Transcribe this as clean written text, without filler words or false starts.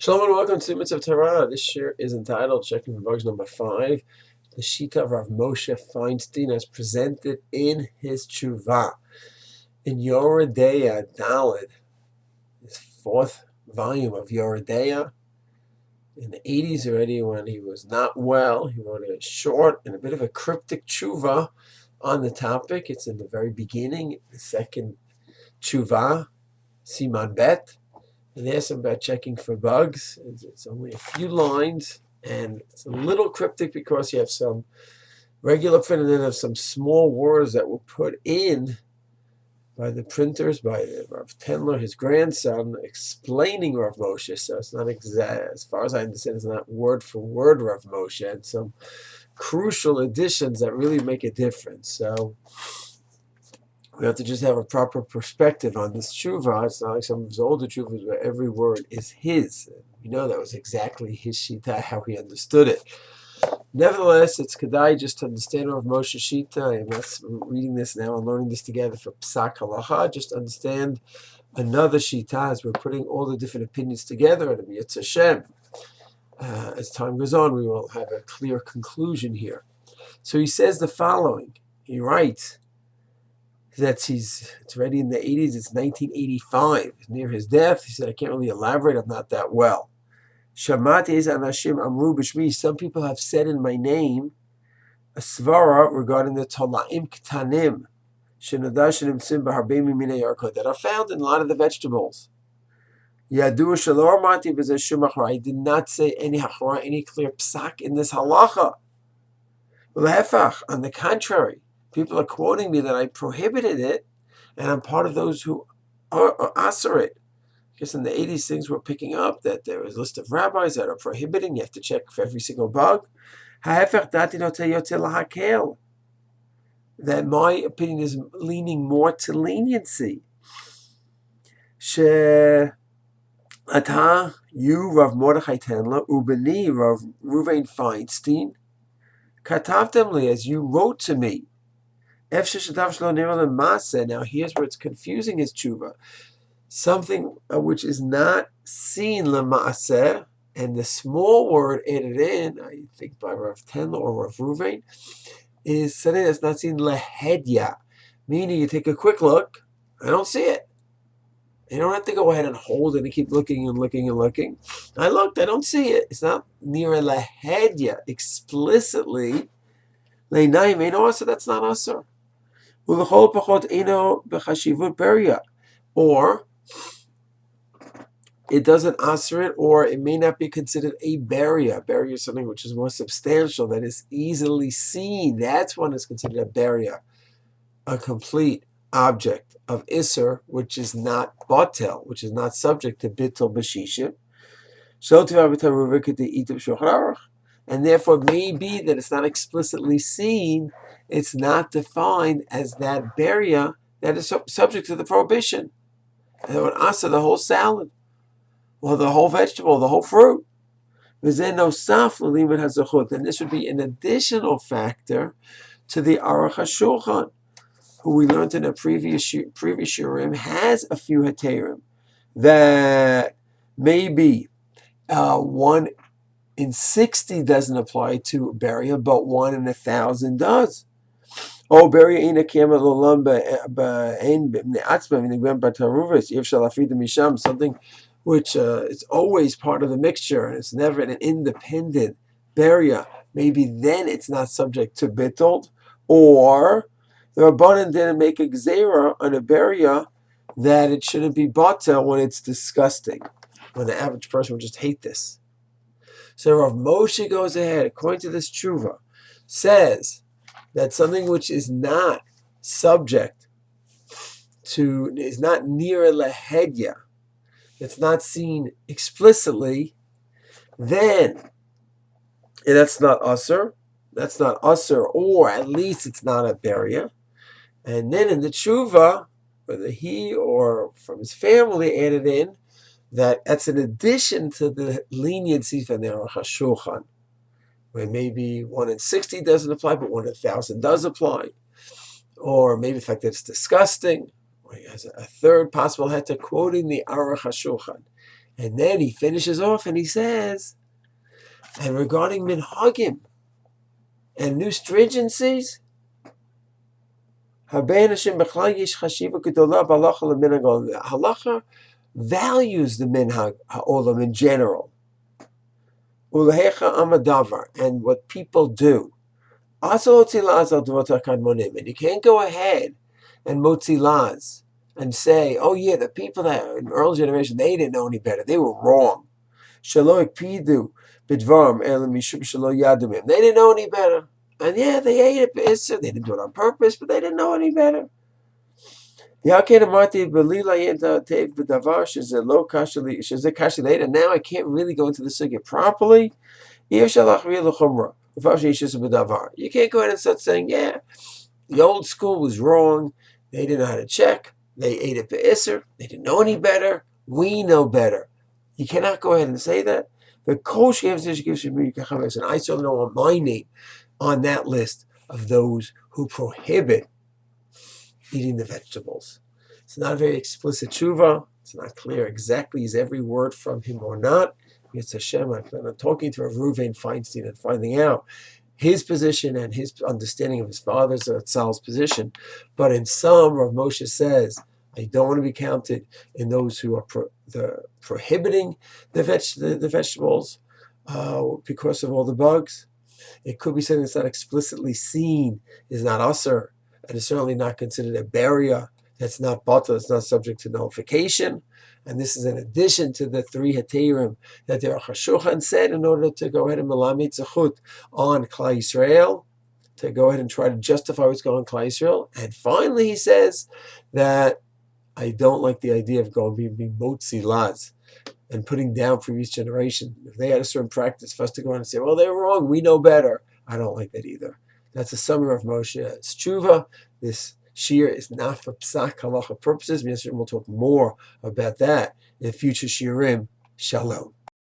Shalom and welcome to Mitzvah Torah. This year is entitled Checking for Bugs number 5. The Shita of Rav Moshe Fienstien as presented in his Teshuva. In Yoredeya Daled, his fourth volume of Yoredeya, in the 80s already when he was not well, he wrote a short and a bit of a cryptic Teshuva on the topic. It's in the very beginning, the second Teshuva, Siman Bet. And they asked him about checking for bugs. It's only a few lines, and it's a little cryptic because you have some regular print and then have some small words that were put in by the printers, by Rav Tendler, his grandson, explaining Rav Moshe. So it's not exact, as far as I understand, it's not word for word Rav Moshe, and some crucial additions that really make a difference. So we have to just have a proper perspective on this tshuva. It's not like some of his older tshuvas where every word is his. We know that was exactly his shita, how he understood it. Nevertheless, it's kedai just to understand Rav Moshe shita. I'm not reading this now and learning this together for psak halacha. Just understand another shita as we're putting all the different opinions together. And Yetz Hashem, as time goes on, we will have a clear conclusion here. So he says the following. He writes that it's already in the 80s, it's 1985, near his death. He said, I can't really elaborate, I'm not that well. Shamati es anashim amru b'shmi, some people have said in my name a svara regarding the tola'im ktanim that are found in a lot of the vegetables. Yadu shalor mati b'zeh I did not say any hachora, any clear psak in this halacha. On the contrary, people are quoting me that I prohibited it, and I'm part of those who are asser it. Because in the 80s, things were picking up that there was a list of rabbis that are prohibiting. You have to check for every single bug. That my opinion is leaning more to leniency. You, Rav Mordechai Tendler, Ubeni, Rav Ruvain Fienstien, Katavdemli, as you wrote to me. Now here's where it's confusing his tshuva. Something which is not seen lema'aseh, and the small word added in, I think by Rav Tendler or Rav Ruvain, is something that's not seen lehedya, meaning you take a quick look, I don't see it. You don't have to go ahead and hold it and keep looking and looking and looking. I looked, I don't see it. It's not near a lehedya explicitly. Leinayim eno asur, that's not asur. Ulechol pachot eno b'chashivut beria, or it doesn't asur it, or it may not be considered a beria. Beria is something which is more substantial, that is easily seen. That's one is considered a beria, a complete object of isur, which is not batel, which is not subject to bittul b'shishim. And therefore it may be that it's not explicitly seen, it's not defined as that beria that is subject to the prohibition. And it would answer the whole salad, or the whole vegetable, the whole fruit. And this would be an additional factor to the Aruch HaShulchan, who we learned in a previous shurim, has a few heterim that maybe 1 in 60 doesn't apply to beria, but 1 in 1,000 does. Oh, beria ina kema l'olam b'ein b'ne'atzma v'nigben b'taruvis yivshal afida misham, something which is always part of the mixture and it's never an independent beria. Maybe then it's not subject to bittul, or the Rabbanan didn't make a gzeira on a beria that it shouldn't be batel when it's disgusting, when the average person would just hate this. So Rav Moshe goes ahead, according to this tshuva, says that something which is not subject to, is not near a lehedya, it's not seen explicitly, then that's not usur, or at least it's not a beria. And then in the tshuva, whether he or from his family added in, that's an addition to the leniency from the Aruch HaShulchan, where maybe 1 in 60 doesn't apply, but 1 in 1,000 does apply. Or maybe the fact that it's disgusting, or he has a third possible heter, quoting the Aruch HaShulchan. And then he finishes off and he says, and regarding minhagim and new stringencies, halacha values the minhag ha'olam in general. Ulehecha amadavar, and what people do. And you can't go ahead and motzilaz and say, oh yeah, the people that in the early generation, they didn't know any better. They were wrong. They didn't know any better. And yeah, they ate it, they didn't do it on purpose, but they didn't know any better. Now I can't really go into the sugya properly. You can't go ahead and start saying, yeah, the old school was wrong. They didn't know how to check. They ate it be'isr. They didn't know any better. We know better. You cannot go ahead and say that. And I certainly don't want my name on that list of those who prohibit eating the vegetables. It's not a very explicit tshuva. It's not clear exactly is every word from him or not. It's Hashem. I plan on talking to Rav Reuven Fienstien and finding out his position and his understanding of his father's Tzal's position. But in some, Rav Moshe says, I don't want to be counted in those who are prohibiting the vegetables because of all the bugs. It could be something that's not explicitly seen, is not usher, and is certainly not considered a barrier. That's not bata, that's not subject to nullification. And this is in addition to the 3 heterim that the Aruch HaShulchan said in order to go ahead and melamed zechut on Klal Yisrael, to go ahead and try to justify what's going on in Klal Yisrael. And finally he says that I don't like the idea of going being motzi laz and putting down previous generation. If they had a certain practice, for us to go on and say, well, they're wrong, we know better. I don't like that either. That's a summary of Moshe's tshuva. This shir is not for psak halacha purposes. We'll talk more about that in future shirim. Shalom.